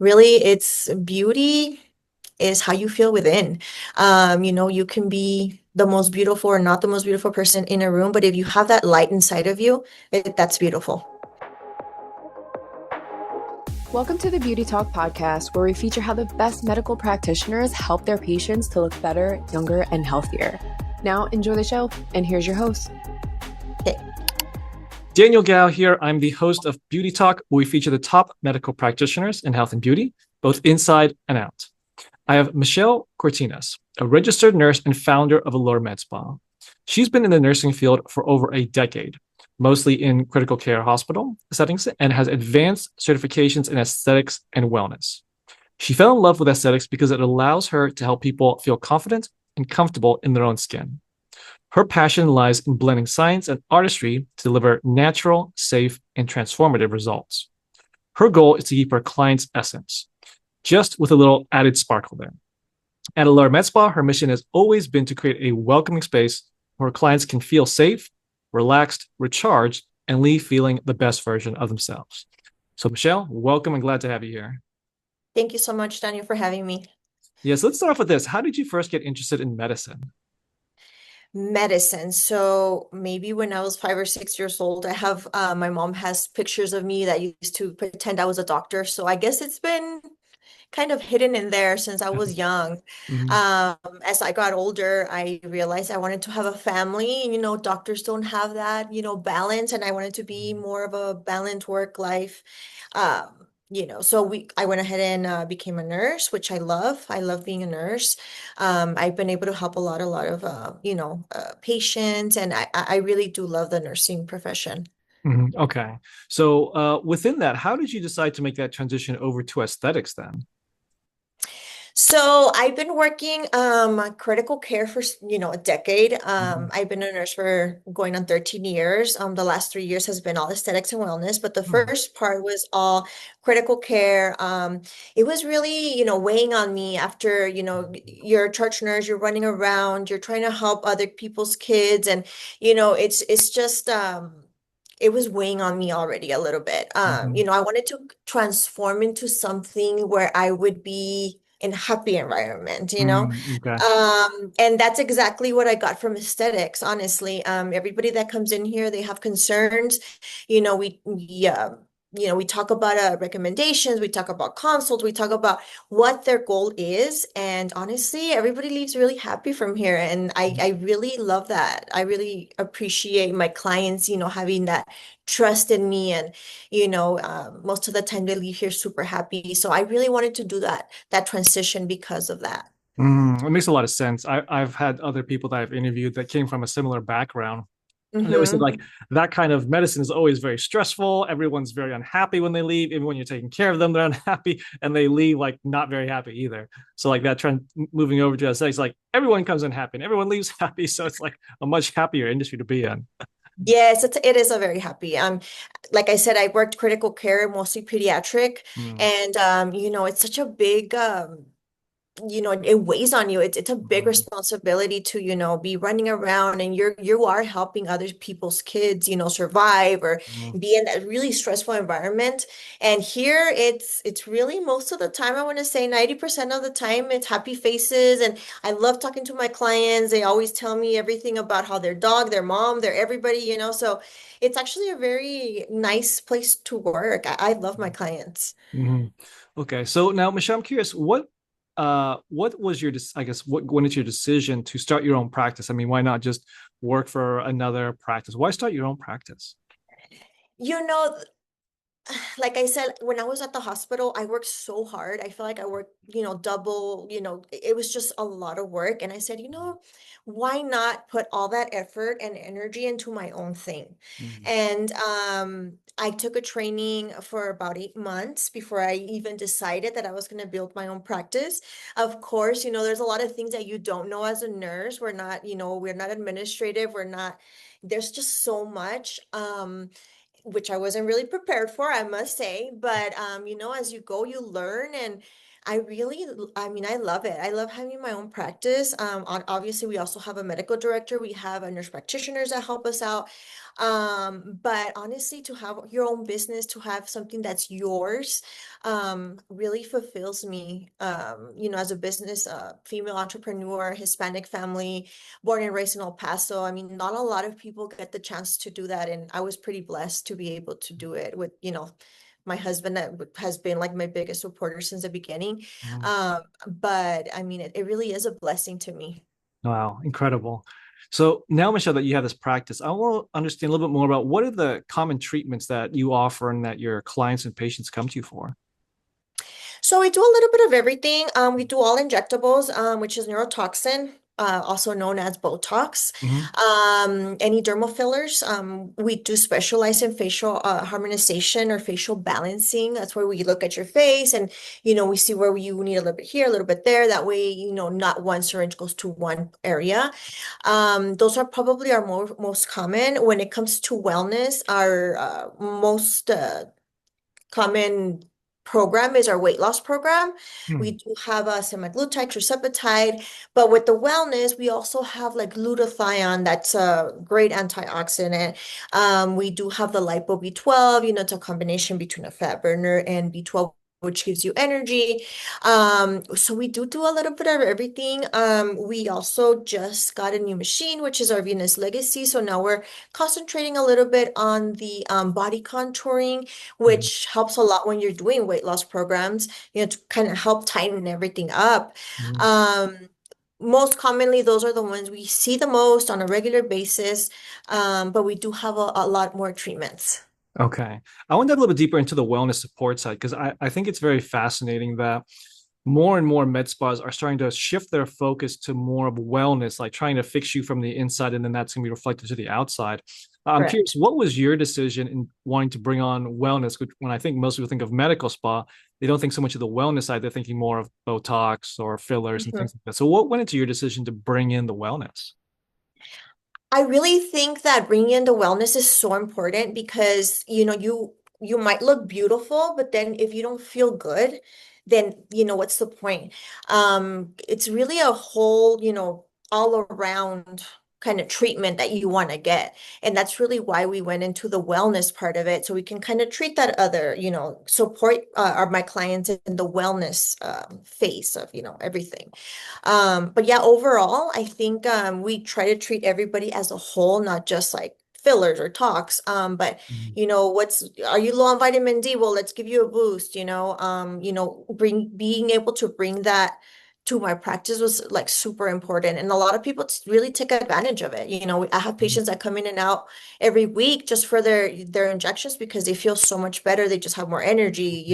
Really, it's beauty is how you feel within. You can be the most beautiful or not the most beautiful person in a room, but if you have that light inside of you, that's beautiful. Welcome to the Beauty Talk podcast, where we feature how the best medical practitioners help their patients to look better, younger, and healthier. Now, enjoy the show, and here's your host. Okay. Daniel Gao here. I'm the host of Beauty Talk, where we feature the top medical practitioners in health and beauty, both inside and out. I have Michelle Cortinas, a registered nurse and founder of Allure Med Spa. She's been in the nursing field for over a decade, mostly in critical care hospital settings, and has advanced certifications in aesthetics and wellness. She fell in love with aesthetics because it allows her to help people feel confident and comfortable in their own skin. Her passion lies in blending science and artistry to deliver natural, safe, and transformative results. Her goal is to keep her clients' essence, just with a little added sparkle there. At Allure Med Spa, her mission has always been to create a welcoming space where clients can feel safe, relaxed, recharged, and leave feeling the best version of themselves. So, Michelle, welcome and glad to have you here. Thank you so much, Daniel, for having me. Yes, let's start off with this. How did you first get interested in medicine? Medicine. So maybe when I was 5 or 6 years old, my mom has pictures of me that used to pretend I was a doctor. So I guess it's been kind of hidden in there since I was young. Mhm. As I got older, I realized I wanted to have a family. Doctors don't have that, balance, and I wanted to be more of a balanced work life. So I went ahead and became a nurse, which I love. I love being a nurse. I've been able to help a lot of patients, and I really do love the nursing profession. Okay. So, within that, how did you decide to make that transition over to aesthetics then? So I've been working critical care for a decade. Mhm. I've been a nurse for going on 13 years. The last 3 years has been all aesthetics and wellness, but the Mhm. first part was all critical care. It was really, weighing on me after, you're a church nurse, you're running around, you're trying to help other people's kids, and it's just it was weighing on me already a little bit. Mhm. I wanted to transform into something where I would be in a happy environment. Okay. And that's exactly what I got from aesthetics, honestly. Everybody that comes in here, they have concerns. We talk about recommendations, we talk about consults, we talk about what their goal is. And honestly, everybody leaves really happy from here. And I really love that. I really appreciate my clients, having that trust in me. And, most of the time they leave here super happy. So I really wanted to do that transition because of that. It makes a lot of sense. I've had other people that I've interviewed that came from a similar background. And they always said Hmm. like that kind of medicine is always very stressful. Everyone's very unhappy when they leave. Even when you're taking care of them, they're unhappy and they leave like not very happy either. So like that trend moving over to aesthetics, like everyone comes in happy and everyone leaves happy. So it's like a much happier industry to be in. Yes, it is a very happy. Like I said, I worked critical care, mostly pediatric, Mm, and it's such a big it weighs on you. It's a big mm, responsibility to, be running around, and you are helping other people's kids, survive or mm, be in that really stressful environment. And here it's really most of the time, I want to say 90% of the time it's happy faces. And I love talking to my clients. They always tell me everything about how their dog, their mom, their everybody. So it's actually a very nice place to work. I love my clients. mhm. Okay. So now, Michelle, I'm curious, what was your, I guess, what when is your decision to start your own practice? I mean, why not just work for another practice? Why start your own practice? You know, like I said, when I was at the hospital, I worked so hard. I feel like I worked, double, it was just a lot of work. And I said, why not put all that effort and energy into my own thing? Mhm. And I took a training for about 8 months before I even decided that I was going to build my own practice. Of course, there's a lot of things that you don't know as a nurse. We're not administrative. There's just so much. Which I wasn't really prepared for, I must say. But as you go, you learn. And I mean, I love it. I love having my own practice. Obviously, we also have a medical director. We have a nurse practitioners that help us out. But honestly, to have your own business, to have something that's yours, really fulfills me. As a business, female entrepreneur, Hispanic family, born and raised in El Paso. I mean, not a lot of people get the chance to do that, and I was pretty blessed to be able to do it with, my husband that has been like my biggest supporter since the beginning. Mhm. But I mean, it really is a blessing to me. Wow, incredible. So now, Michelle, that you have this practice, I want to understand a little bit more about what are the common treatments that you offer and that your clients and patients come to you for? So we do a little bit of everything. We do all injectables, which is neurotoxin, also known as Botox. Hmm. Any dermal fillers. We do specialize in facial harmonization or facial balancing. That's where we look at your face and, we see where you need a little bit here, a little bit there. That way, not one syringe goes to one area. Those are probably our most common. When it comes to wellness, our most common program is our weight loss program. We do have a semaglutide, tirzepatide, but with the wellness, we also have like glutathione, that's a great antioxidant. We do have the lipo B12, it's a combination between a fat burner and B12, which gives you energy. So we do a little bit of everything. We also just got a new machine, which is our Venus Legacy. So now we're concentrating a little bit on the body contouring, which helps a lot when you're doing weight loss programs, to kind of help tighten everything up. Hmm. Um, Most commonly, those are the ones we see the most on a regular basis, but we do have a lot more treatments. Okay. I want to dive a little bit deeper into the wellness support side because I think it's very fascinating that more and more med spas are starting to shift their focus to more of wellness, like trying to fix you from the inside, and then that's going to be reflected to the outside. I'm curious, Correct. what was your decision in wanting to bring on wellness? When I think most people think of medical spa, they don't think so much of the wellness side. They're thinking more of Botox or fillers and things like that. So, what went into your decision to bring in the wellness? I really think that bringing in the wellness is so important because, you might look beautiful, but then if you don't feel good, then, what's the point? It's really a whole, all around kind of treatment that you want to get. And that's really why we went into the wellness part of it. So we can kind of treat that other, support my clients in the wellness phase of, everything. But yeah, overall, I think we try to treat everybody as a whole, not just like fillers or talks. But Mhm. are you low on vitamin D? Well, let's give you a boost, being able to bring that to my practice was like super important. And a lot of people really take advantage of it. I have patients that come in and out every week just for their injections because they feel so much better. They just have more energy,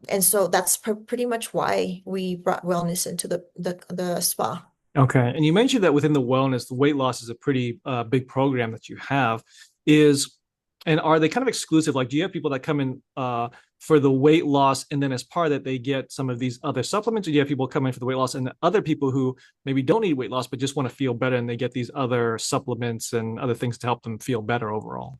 and so that's pretty much why we brought wellness into the spa. Okay. And you mentioned that within the wellness, the weight loss is a pretty big program that you have. Is and are they kind of exclusive? Like, do you have people that come in for the weight loss, and then as part of that, they get some of these other supplements? Or do you have people come in for the weight loss, and other people who maybe don't need weight loss but just want to feel better, and they get these other supplements and other things to help them feel better overall?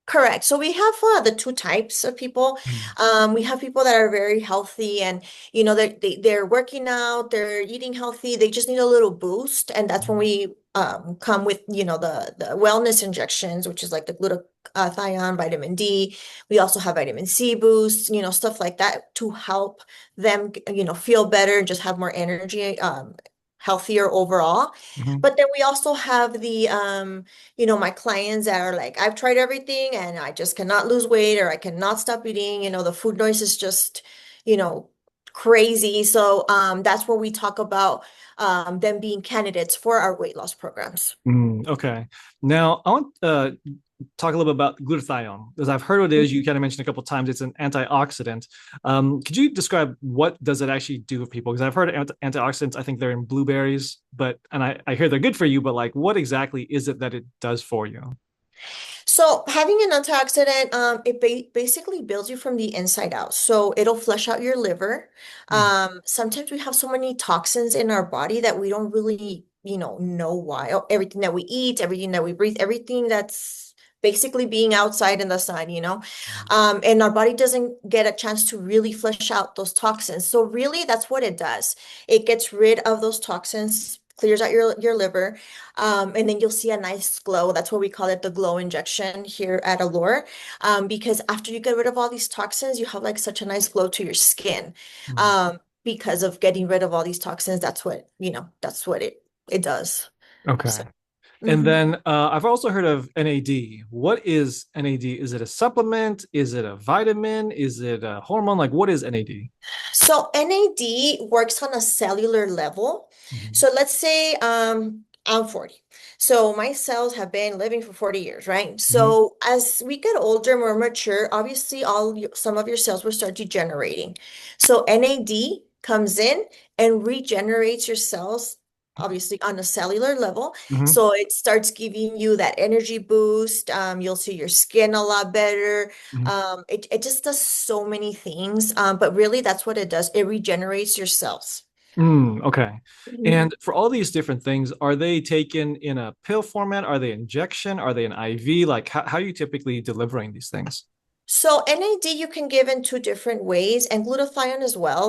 Correct. So we have the two types of people. Mm. We have people that are very healthy and they're working out, they're eating healthy, they just need a little boost. And that's when we come with, the wellness injections, which is like the glutathione, vitamin D. We also have vitamin C boosts, stuff like that to help them, feel better and just have more energy, healthier overall. Mhm. But then we also have the my clients that are like, I've tried everything and I just cannot lose weight or I cannot stop eating. The food noise is just, you know, crazy. So that's where we talk about them being candidates for our weight loss programs. Okay. Now, I want talk a little bit about glutathione because I've heard what it is. You Mhm. kind of mentioned a couple of times. It's an antioxidant. Could you describe what does it actually do for people? Because I've heard antioxidants. I think they're in blueberries, and I hear they're good for you. But like, what exactly is it that it does for you? So having an antioxidant, it basically builds you from the inside out. So it'll flush out your liver. Mm. Sometimes we have so many toxins in our body that we don't really, know why. Oh, everything that we eat, everything that we breathe, everything that's basically being outside in the sun, and our body doesn't get a chance to really flush out those toxins. So really, that's what it does. It gets rid of those toxins, clears out your liver, and then you'll see a nice glow. That's what we call it, the glow injection here at Allure. Because after you get rid of all these toxins, you have like such a nice glow to your skin. Mm. Because of getting rid of all these toxins, that's what it does. Okay. So. And Mhm. then I've also heard of NAD. What is NAD? Is it a supplement? Is it a vitamin? Is it a hormone? Like, what is NAD? So NAD works on a cellular level. Mhm. So let's say I'm 40. So my cells have been living for 40 years, right? Mhm. So as we get older, more mature, obviously some of your cells will start degenerating. So NAD comes in and regenerates your cells, obviously on a cellular level. Mhm. So it starts giving you that energy boost. You'll see your skin a lot better. Mhm. It just does so many things. But really that's what it does. It regenerates your cells. Okay. And for all these different things, are they taken in a pill format? Are they injection? Are they an IV? Like, how are you typically delivering these things? So NAD you can give in two different ways, and glutathione as well.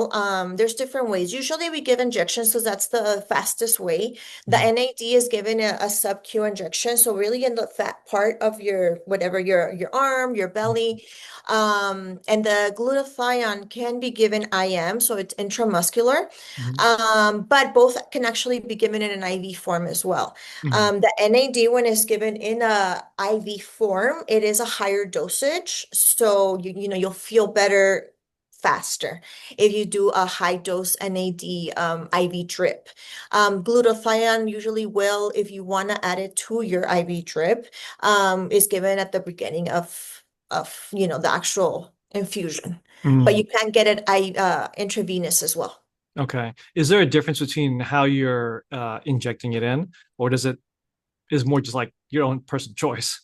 There's different ways. Usually we give injections because that's the fastest way. The Mhm. NAD is given a sub-Q injection, so really in the fat part of your whatever your arm, your belly. And the glutathione can be given IM, so it's intramuscular. Mhm. But both can actually be given in an IV form as well. Mhm. The NAD when it's given in a IV form, it is a higher dosage, so you'll feel better faster if you do a high dose NAD IV drip. Glutathione usually will, if you want to add it to your IV drip, is given at the beginning of the actual infusion, but Mm. you can get it intravenous as well. Okay. Is there a difference between how you're injecting it in, or does it is more just like your own personal choice?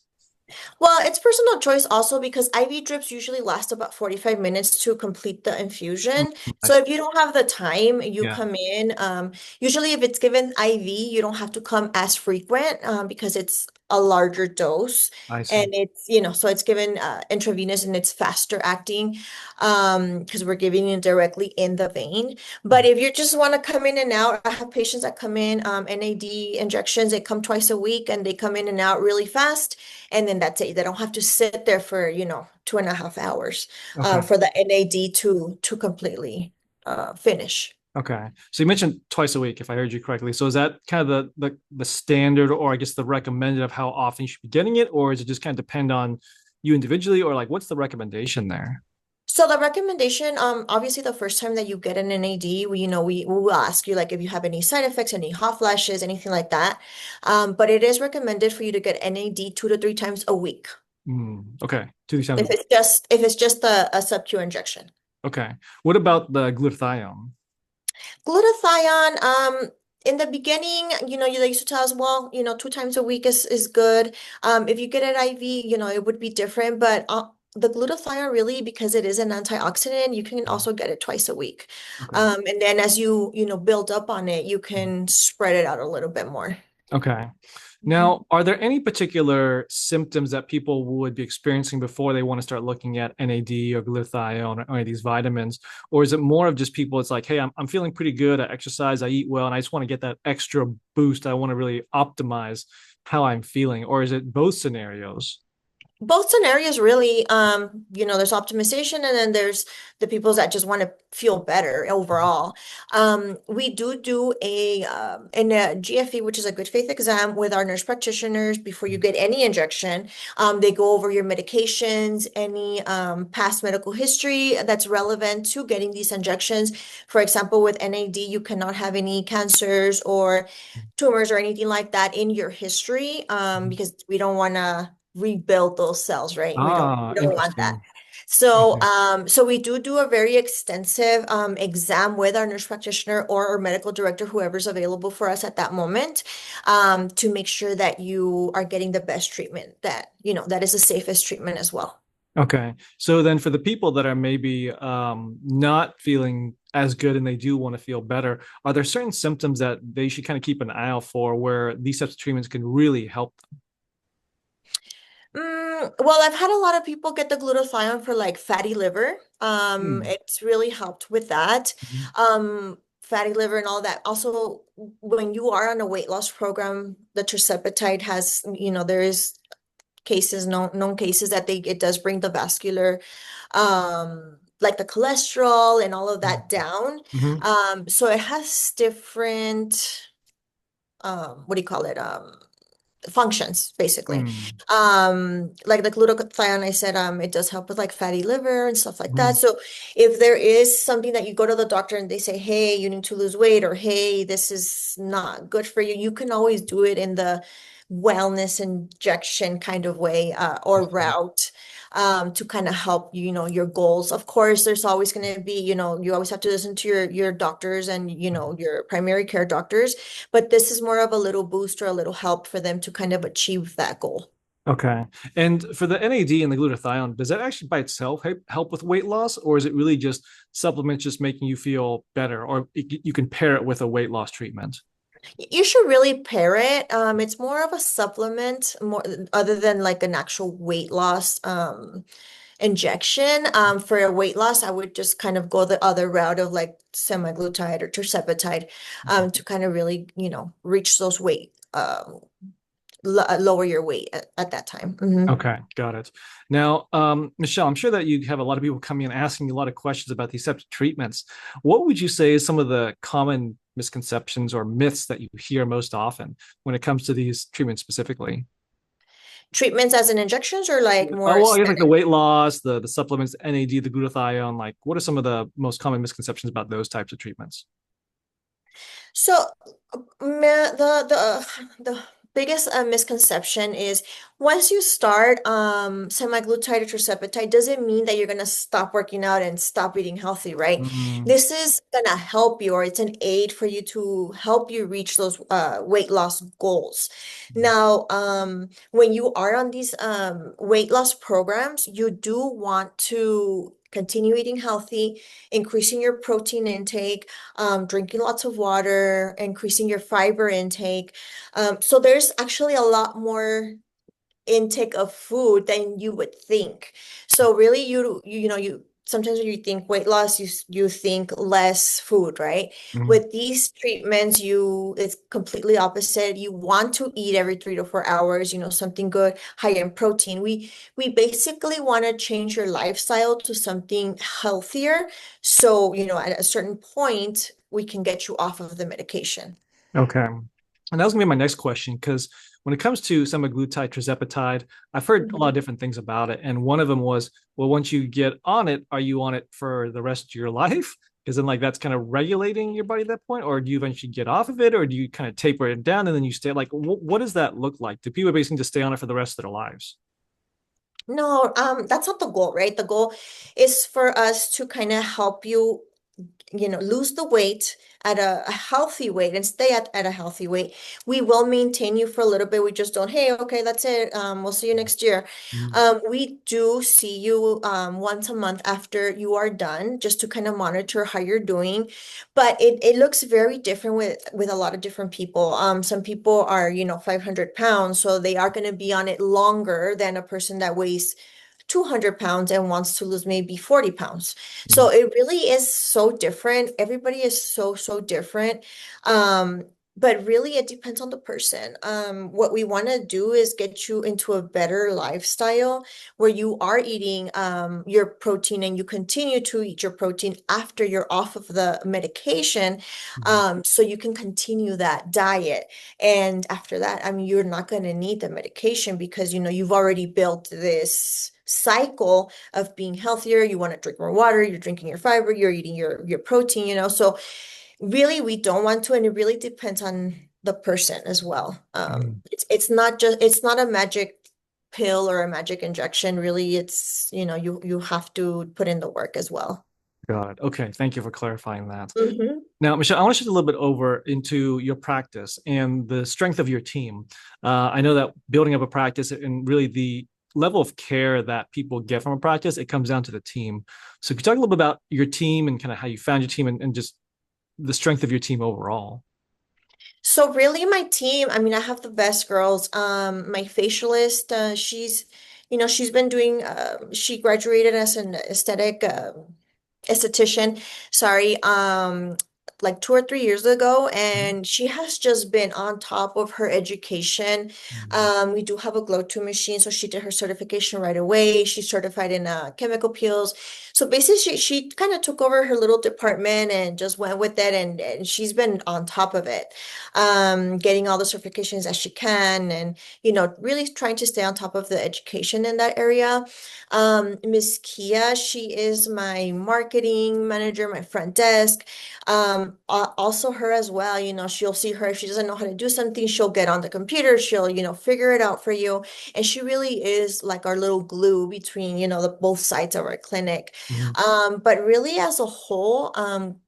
Well, it's personal choice also because IV drips usually last about 45 minutes to complete the Mm, infusion. I So see. if you don't have the time, you Yeah, come in. Usually if it's given IV, you don't have to come as frequent because it's a larger dose I see. and so it's given intravenous and it's faster acting because we're giving it directly in the vein. But Mhm. if you just want to come in and out, I have patients that come in NAD injections, they come twice a week and they come in and out really fast. And then that's it. They don't have to sit there for, 2.5 hours Okay. for the NAD to completely finish. Okay. So you mentioned twice a week, if I heard you correctly. So is that kind of the standard, or I guess the recommended of how often you should be getting it, or is it just kind of depend on you individually, or like what's the recommendation there? So the recommendation, obviously the first time that you get an NAD, we will ask you like if you have any side effects, any hot flashes, anything like that. But it is recommended for you to get NAD 2 to 3 times a week Okay. Two times a if week. it's just a sub-Q injection. Okay. What about the glutathione? Glutathione, in the beginning, they used to tell us, well, 2 times a week is good. If you get it IV, it would be different, but the glutathione really, because it is an antioxidant, you can also get it twice a week. Okay. And then as you build up on it, you can spread it out a little bit more. Okay. Mhm. Now, are there any particular symptoms that people would be experiencing before they want to start looking at NAD or glutathione or any of these vitamins? Or is it more of just people, it's like, hey, I'm feeling pretty good. I exercise, I eat well, and I just want to get that extra boost. I want to really optimize how I'm feeling. Or is it both scenarios? Both scenarios really, there's optimization and then there's the people that just want to feel better overall. We do a GFE, which is a good faith exam with our nurse practitioners before you get any injection. They go over your medications, any past medical history that's relevant to getting these injections. For example, with NAD, you cannot have any cancers or tumors or anything like that in your history, because we don't want to rebuild those cells, right? We Ah, don't want that. interesting. So, Okay. so we do a very extensive exam with our nurse practitioner or our medical director, whoever's available for us at that moment, to make sure that you are getting the best treatment that is the safest treatment as well. Okay. So then for the people that are maybe not feeling as good and they do want to feel better, are there certain symptoms that they should kind of keep an eye out for where these types of treatments can really help them? Well, I've had a lot of people get the glutathione for like fatty liver. Mm. It's really helped with that. Mhm. Fatty liver and all that. Also, when you are on a weight loss program, the tirzepatide has, there is cases, known cases that it does bring the vascular, like the cholesterol and all of that down. Mhm. So it has different, what do you call it? Functions basically. Mm. Like the glutathione, I said, it does help with like fatty liver and stuff like that. Mhm. So if there is something that you go to the doctor and they say, hey, you need to lose weight, or hey, this is not good for you, you can always do it in the wellness injection kind of way, or route, to kind of help your goals. Of course, there's always going to be, you always have to listen to your doctors and your primary care doctors, but this is more of a little boost or a little help for them to kind of achieve that goal. Okay. And for the NAD and the glutathione, does that actually by itself help with weight loss, or is it really just supplements just making you feel better, or you can pair it with a weight loss treatment? You should really pair it. It's more of a supplement, more other than like an actual weight loss injection. For a weight loss, I would just kind of go the other route of like semaglutide or tirzepatide, to kind of really, reach those weight, lower your weight at that time. Okay, got it. Now, Michelle, I'm sure that you have a lot of people coming in asking you a lot of questions about these types of treatments. What would you say is some of the common misconceptions or myths that you hear most often when it comes to these treatments specifically? Treatments as in injections or like Oh, more well, I guess like the aesthetic? weight loss, the supplements, NAD, the glutathione. Like, what are some of the most common misconceptions about those types of treatments? So, the biggest misconception is once you start semaglutide or tirzepatide, doesn't mean that you're gonna stop working out and stop eating healthy, right? Mm, This is gonna help you, or it's an aid for you to help you reach those weight loss goals. Now, when you are on these weight loss programs, you do want to continue eating healthy, increasing your protein intake, drinking lots of water, increasing your fiber intake. So there's actually a lot more intake of food than you would think. So really, you sometimes when you think weight loss, you think less food, right? mhm. With these treatments, it's completely opposite. You want to eat every 3 to 4 hours, something good, high in protein. We basically want to change your lifestyle to something healthier. So, at a certain point, we can get you off of the medication. Okay. And that was gonna be my next question because when it comes to semaglutide, tirzepatide, I've heard a lot of Mhm. different things about it. And one of them was, well, once you get on it, are you on it for the rest of your life? Because then like that's kind of regulating your body at that point, or do you eventually get off of it, or do you kind of taper it down and then you stay like what does that look like? Do people basically just stay on it for the rest of their lives? No, that's not the goal, right? The goal is for us to kind of help you, lose the weight at a healthy weight and stay at a healthy weight. We will maintain you for a little bit. We just don't, hey, okay, that's it. We'll see you next year. Mhm. We do see you once a month after you are done, just to kind of monitor how you're doing. But it looks very different with a lot of different people. Some people are, 500 pounds, so they are going to be on it longer than a person that weighs 200 pounds and wants to lose maybe 40 pounds. So it really is so different. Everybody is so, so different. But really, it depends on the person. What we want to do is get you into a better lifestyle where you are eating your protein and you continue to eat your protein after you're off of the medication, Mhm. so you can continue that diet. And after that, I mean, you're not going to need the medication because, you've already built this cycle of being healthier. You want to drink more water, you're drinking your fiber, you're eating your protein, So really, we don't want to, and it really depends on the person as well. Mhm. It's not a magic pill or a magic injection. Really, it's, you have to put in the work as well. Got it. Okay, thank you for clarifying that. Hmm. Now, Michelle, I want to shift a little bit over into your practice and the strength of your team. I know that building up a practice and really the level of care that people get from a practice, it comes down to the team. So, could you talk a little bit about your team and kind of how you found your team and just the strength of your team overall? So really my team, I mean, I have the best girls. My facialist, she's been doing, she graduated as an esthetician, sorry, like 2 or 3 years ago, Mhm. and she has just been on top of her education. Mhm. We do have a glow tube machine, so she did her certification right away. She's certified in chemical peels. So basically, she kind of took over her little department and just went with it, and she's been on top of it, getting all the certifications that she can, and really trying to stay on top of the education in that area. Miss Kia, she is my marketing manager, my front desk. Also her as well, she'll see her if she doesn't know how to do something, she'll get on the computer, she'll, figure it out for you. And she really is like our little glue between, the both sides of our clinic. Mhm. But really as a whole,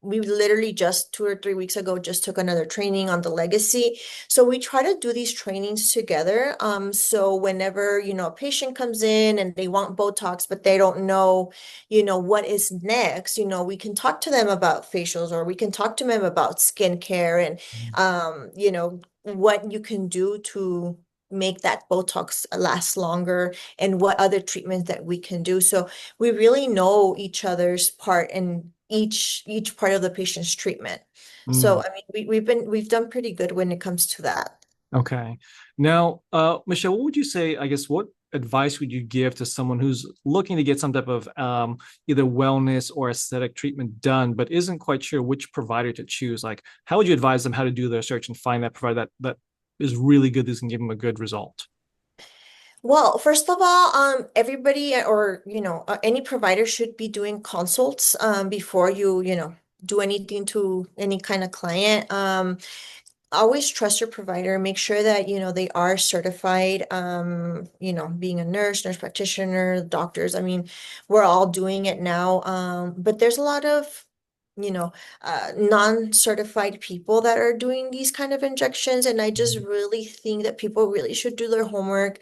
we literally just 2 or 3 weeks ago just took another training on the legacy. So we try to do these trainings together. So whenever, a patient comes in and they want Botox, but they don't know, what is next, we can talk to them about facials, or we can talk to them about skincare, and, what you can do to make that Botox last longer, and what other treatments that we can do. So we really know each other's part in each part of the patient's treatment. So Mm. I mean, we've done pretty good when it comes to that. Okay. Now, Michelle, what would you say, I guess, what advice would you give to someone who's looking to get some type of either wellness or aesthetic treatment done, but isn't quite sure which provider to choose? Like, how would you advise them how to do their search and find that provider that is really good, that can give them a good result? Well, first of all, everybody, or any provider should be doing consults before you do anything to any kind of client. Always trust your provider. Make sure that they are certified. Being a nurse practitioner, doctors. I mean, we're all doing it now. But there's a lot of you know non-certified people that are doing these kind of injections, and I just really think that people really should do their homework.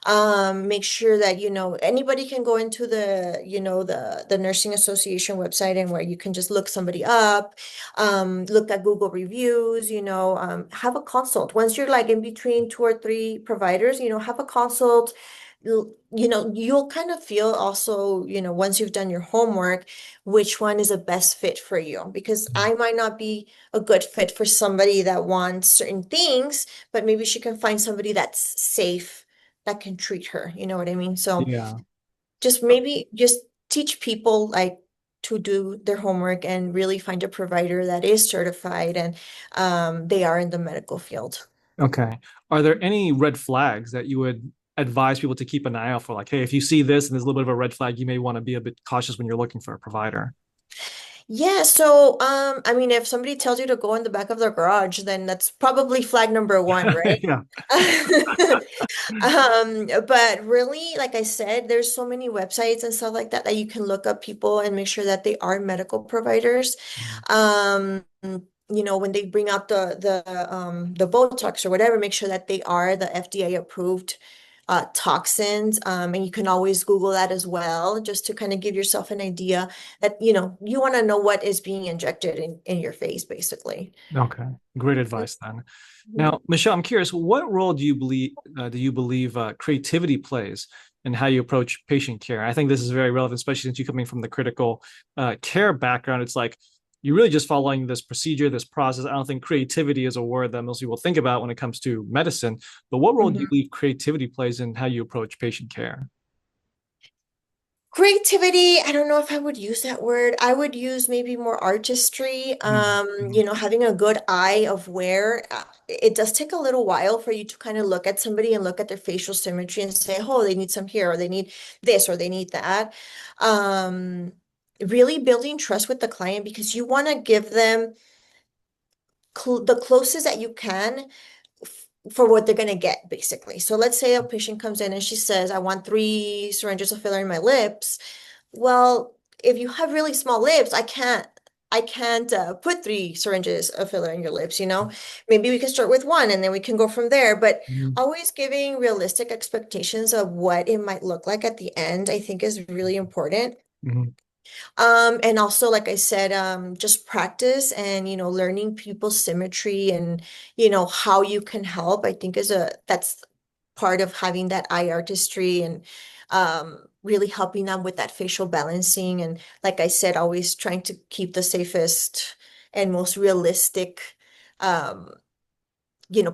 Make sure that anybody can go into the nursing association website, and where you can just look somebody up, look at Google reviews, have a consult. Once you're like in between 2 or 3 providers, have a consult. You'll kind of feel also, once you've done your homework, which one is a best fit for you. Because I might not be a good fit for somebody that wants certain things, but maybe she can find somebody that's safe that can treat her. You know what I mean? So Yeah. just teach people like to do their homework and really find a provider that is certified, and they are in the medical field. Okay. Are there any red flags that you would advise people to keep an eye out for? Like, hey, if you see this and there's a little bit of a red flag, you may want to be a bit cautious when you're looking for a provider. Yeah, so I mean, if somebody tells you to go in the back of their garage, then that's probably flag number one, right? Yeah. But really, like I said, there's so many websites and stuff like that that you can look up people and make sure that they are medical providers. When they bring out the Botox or whatever, make sure that they are the FDA approved toxins. And you can always Google that as well, just to kind of give yourself an idea that, you want to know what is being injected in your face, basically. Okay. Great advice then. Mhm. Now, Michelle, I'm curious, what role do you believe creativity plays in how you approach patient care? I think this is very relevant, especially since you're coming from the critical care background. It's like you're really just following this procedure, this process. I don't think creativity is a word that most people think about when it comes to medicine. But what role do you Mhm. believe creativity plays in how you approach patient care? Creativity, I don't know if I would use that word. I would use maybe more artistry. Mm-hmm. Having a good eye of where it does take a little while for you to kind of look at somebody and look at their facial symmetry and say, oh, they need some here, or they need this, or they need that. Um, really building trust with the client, because you want to give them the closest that you can for what they're going to get, basically. So let's say a patient comes in and she says, I want 3 syringes of filler in my lips. Well, if you have really small lips, I can't put 3 syringes of filler in your lips. Maybe we can start with one and then we can go from there. But Mm-hmm. always giving realistic expectations of what it might look like at the end, I think is really important. Mm-hmm. And also, like I said, just practice and, learning people's symmetry and, how you can help, I think that's part of having that eye artistry and really helping them with that facial balancing. And like I said, always trying to keep the safest and most realistic, um,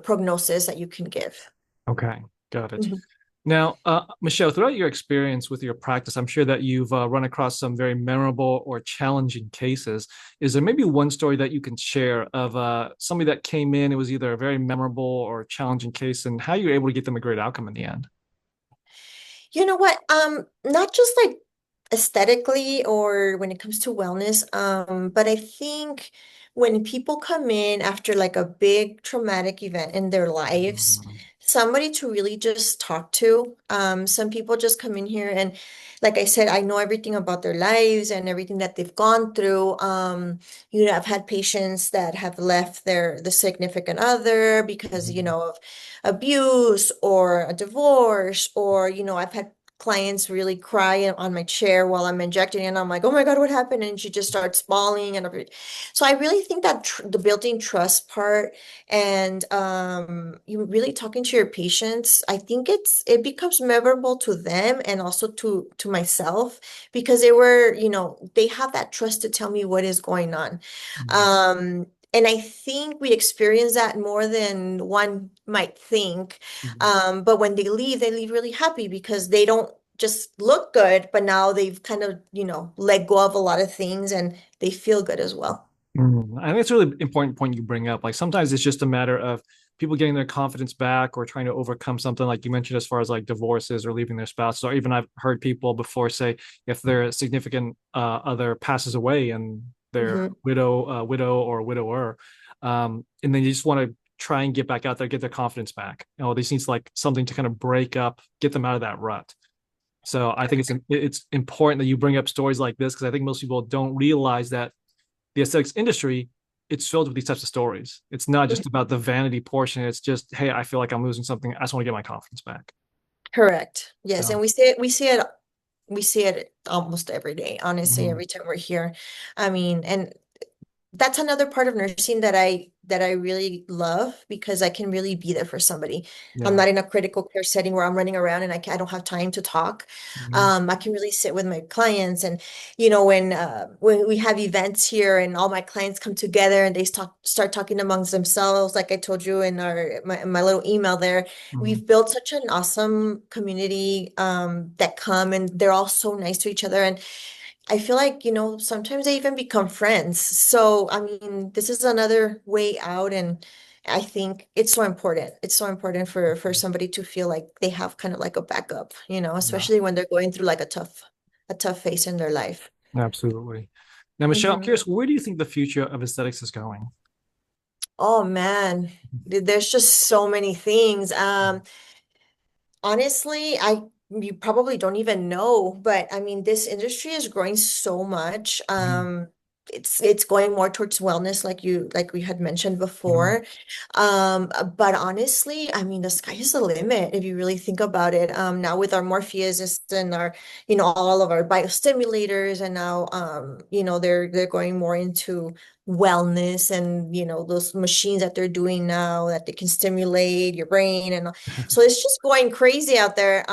prognosis that you can give. Okay, got it. Mhm. Now, Michelle, throughout your experience with your practice, I'm sure that you've run across some very memorable or challenging cases. Is there maybe one story that you can share of somebody that came in, it was either a very memorable or challenging case, and how you were able to get them a great outcome in the end? You know what? Not just like aesthetically or when it comes to wellness, but I think when people come in after like a big traumatic event in their lives, Mhm. somebody to really just talk to. Some people just come in here and like I said, I know everything about their lives and everything that they've gone through. I've had patients that have left the significant other because, of abuse or a divorce, or, I've had clients really cry on my chair while I'm injecting, and I'm like, oh my God, what happened? And she just starts bawling. So I really think that the building trust part and you really talking to your patients, I think it becomes memorable to them and also to myself because they have that trust to tell me what is going on. And I think we experience that more than one might think. Mhm. But when they leave really happy because they don't just look good, but now they've kind of, let go of a lot of things and they feel good as well. I think it's a really important point you bring up. Like sometimes it's just a matter of people getting their confidence back or trying to overcome something like you mentioned as far as like divorces or leaving their spouses, or even I've heard people before say if their significant other passes away and their Hmm. widow or widower, and then you just want to try and get back out there, get their confidence back. This needs like something to kind of break up, get them out of that rut. So I think it's important that you bring up stories like this because I think most people don't realize that the aesthetics industry, it's filled with these types of stories. It's not just about the vanity portion. It's just, hey, I feel like I'm losing something. I just want to get my confidence back. Correct. Yes, and So, we see it almost every day, honestly, mhm, every time we're here. I mean, and that's another part of nursing that I really love because I can really be there for somebody. I'm yeah. not in a critical care setting where I'm running around and I don't have time to talk. Mhm, I can really sit with my clients and when we have events here and all my clients come together and they start talking amongst themselves, like I told you in my little email there, mhm. we've built such an awesome community that come and they're all so nice to each other and I feel like, sometimes they even become friends. So, I mean, this is another way out, and I think it's so important. It's so important for somebody to feel like they have kind of like a backup, Yeah, especially when they're going through like a tough phase in their life. absolutely. Now, Michelle, I'm Hmm. curious, where do you think the future of aesthetics is going? Oh man, there's just so many things. Honestly, you probably don't even know, but I mean, this industry is growing so much. Mhm, It's going more towards wellness, like we had mentioned mhm, before. But honestly, I mean, the sky is the limit if you really think about it. Now with our Morpheus and our, all of our biostimulators, and now, they're going more into wellness and those machines that they're doing now that they can stimulate your brain and so it's just going crazy out there.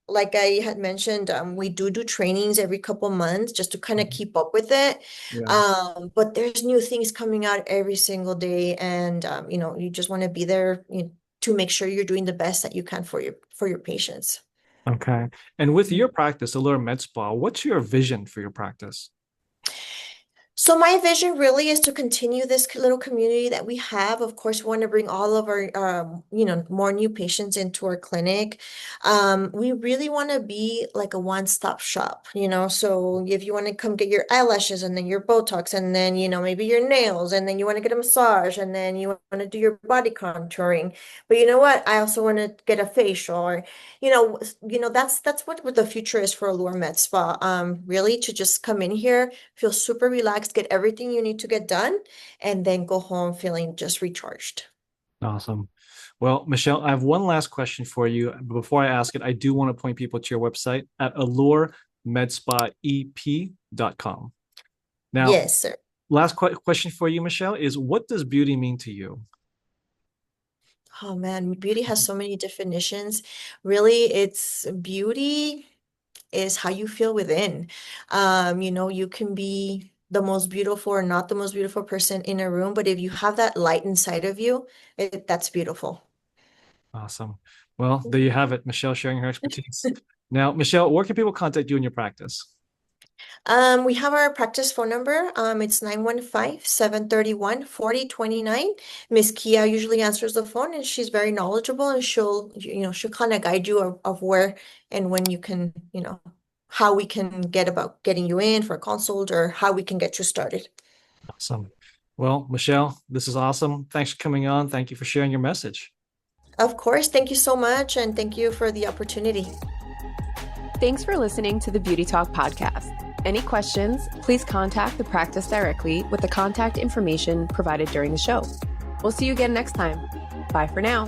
Like I had mentioned, we do trainings every couple months just to kind of mhm. keep up with it. Yeah. But there's new things coming out every single day, and you just want to be there, to make sure you're doing the best that you can for your patients. Okay. And with your practice, Allure Med Spa, what's your vision for your practice? So my vision really is to continue this little community that we have. Of course, we want to bring all of our, more new patients into our clinic. We really want to be like a one-stop shop, So if you want to come get your eyelashes and then your Botox and then, maybe your nails and then you want to get a massage and then you want to do your body contouring. But you know what? I also want to get a facial or, that's what the future is for Allure Med Spa. Really to just come in here, feel super relaxed, get everything you need to get done, and then go home feeling just recharged. Awesome. Well, Michelle, I have one last question for you. But before I ask it, I do want to point people to your website at alluremedspaep.com. Now, Yes, sir. last question for you, Michelle, is what does beauty mean to you? Oh man, beauty has so many definitions. Really, it's beauty is how you feel within. You can be the most beautiful or not the most beautiful person in a room, but if you have that light inside of you, that's beautiful. Awesome. Well, there you have it. Michelle sharing her expertise. Now, Michelle, where can people contact you in your practice? We have our practice phone number. It's 915-731-4029. Miss Kia usually answers the phone and she's very knowledgeable and she'll kind of guide you of where and when you can, how we can get about getting you in for a consult or how we can get you started. Awesome. Well, Michelle, this is awesome. Thanks for coming on. Thank you for sharing your message. Of course, thank you so much and thank you for the opportunity. Thanks for listening to the Beauty Talk podcast. Any questions, please contact the practice directly with the contact information provided during the show. We'll see you again next time. Bye for now.